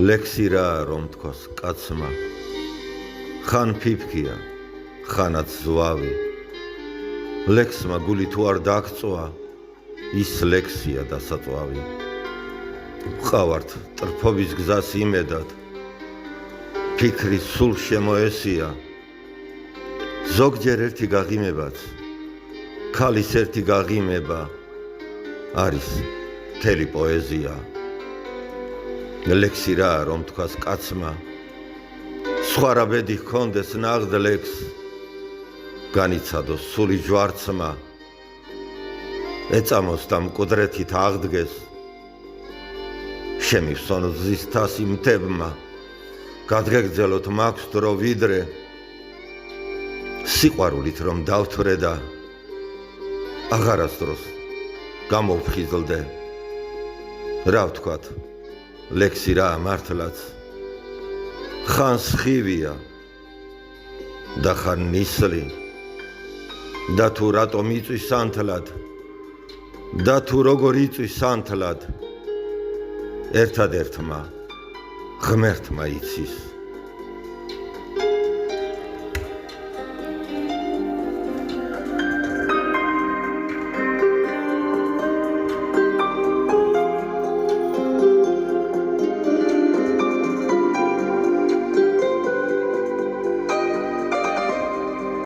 ლექსი რა რომ თქოს კაცმა ხან ფიფქია ხანაც ზვავი ლექსმა გული თუ არ დაგწვა ის ლექსია დასაწვავი ვყავართ ტრფობის გზას იმედად ფიქრი სულ შემოესია ზოგჯერ ერთი გაღიმებაც ქალის ერთი გაღიმება არის მთელი პოეზია ლექსი რა რომ თქვას კაცმა სხვა რა ბედი ჰქონდეს ნაღდ ლექს განიცადოს სული ჯვარცმა ეწამოს და მკვდრეთით აღდგეს შემივსონ ზის თასი მთებმა გადგეგრძელოთ მაქვს დრო ვიდრე სიყვარულით რომ დავთვრე და აღარასდროს გამოვხიზლდე რა ვთქვათ ლექსი რა მართლაც ხან სხივია და ხან ნისლი და თუ რატომ იწვის ანთლად და თუ როგორ იწვის ანთლად ერთადერთმა ღმერთმა იცის